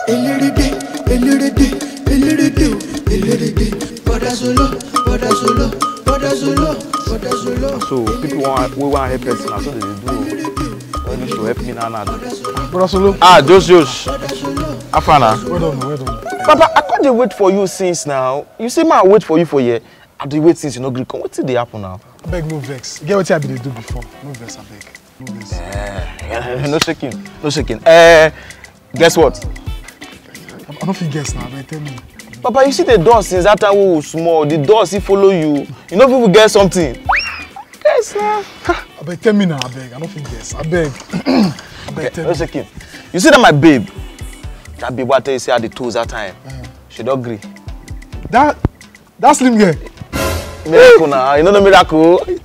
So people we want help person, so they do. You need to help me now. Brother Solo. Ah, Josh. Afana. Well done. Papa, I can't wait for you since now. You say I wait for you for year. I do wait since you no gree come. What did they happen now? I beg no vex. Get what I be do before. No vex, I beg. No vex. No shaking. No shaking. Guess what? I don't think guess now, but tell me. Papa, you see the door since that time we were small. The door still follow you. You know people get something. Yes, now. I beg, tell me now, I beg. I don't think guess. I beg. I beg, tell me. No shaking. You see that my babe? That babe what you say at the tools that time. She don't agree. That slim girl. Miracle now. You know the miracle? You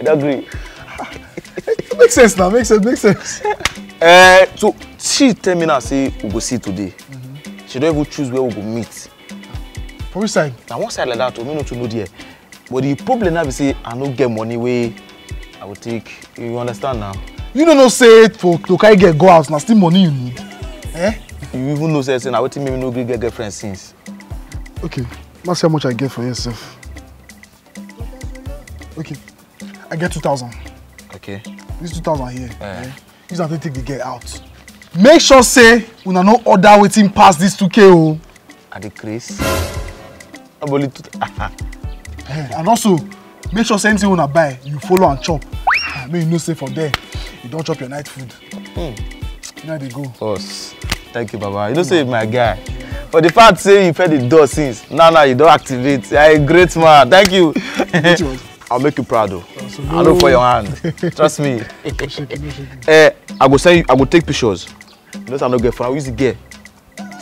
don't agree. It makes sense now. Makes sense. So she tell me now say we go see today. She don't even choose where we go meet. For which side? Now one side like that, we not to know there. But the problem now is say I no get money way I will take. You understand now? You don't know say to carry get go out now still money you need. Eh? You even know say now what me no get girlfriend since. Okay. Let's see how much I get for yourself. Okay. I get 2,000. Okay. This 2,000 here. Use that to take the girl out. Make sure say una no order waiting past this 2K o. At the crease. And also make sure say anything una buy you follow and chop. Make you know say for there you don't chop your night food. You know they go. Boss. Thank you, Baba. You don't say my guy. For the fact say you fed the door since now you don't activate. You're a great man. Thank you. I'll make you proud though. I know for your hand. Trust me. I go send you, I go take pictures. You know I no get phone. I use the get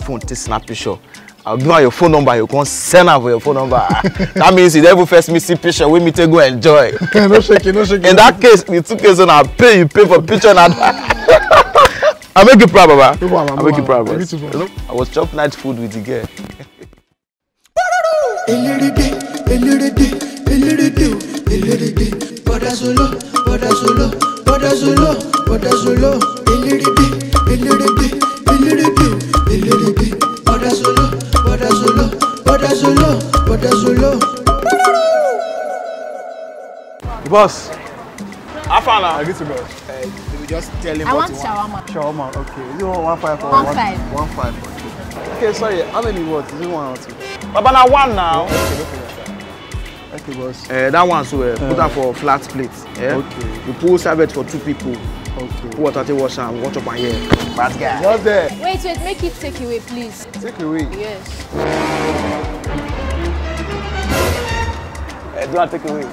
phone to snap picture. I'll give her your phone number. You can send her for your phone number. That means you never first me see picture with me to go enjoy. No shaking. In that case, the 2K I'll pay you for picture and I'll make you proud, Baba. I'll make you proud, Baba. I was chop night food with the girl. Boss. Afana. I get to go. We just tell him I what want you want. shawarma. Shawarma, okay. You want 1.5 or 1.5? 1.5. Okay, sorry. How many words? Is it 1 or 2? Baba, now one now. Okay, no problem, sir. Okay, boss. That one, so put that for flat plate. Yeah? Okay. You pull serviette for 2 people. Okay. Put water to wash and watch up my hair. Bad guy. Just there. Wait, make it take away, please. Take away. Yes. Do not take away.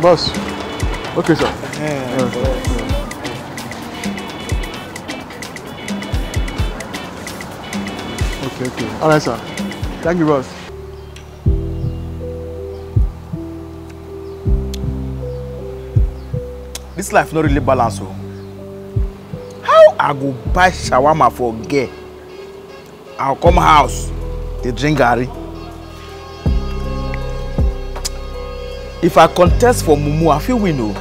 Boss. Okay, sir. Okay. All right, sir. Thank you, boss. This life not really balanced. How I go buy shawarma for girl? I'll come house, they drink garri. If I contest for Mumu, I feel win.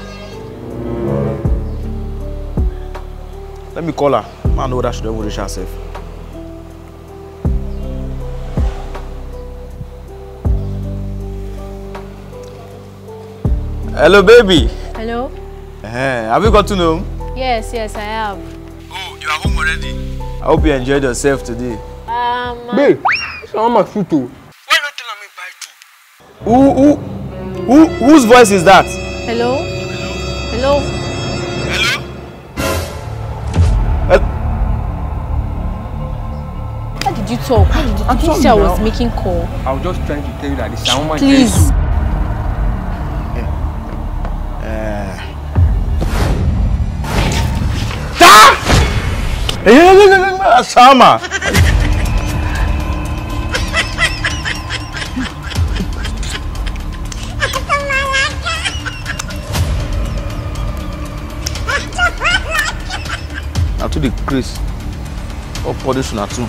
Let me call her. I know that she don't reach herself. Hello, baby. Hello? Have you got to know? Yes, I have. Oh, you are home already? I hope you enjoyed yourself today. Babe, shawarma food too. Why not tell me buy 2? Whose voice is that? Hello? Hello? How did you talk? How did you say I was making call? I was just trying to tell you that the shawarma. Please. Shawarma. Now to the Chris. Up for this one too.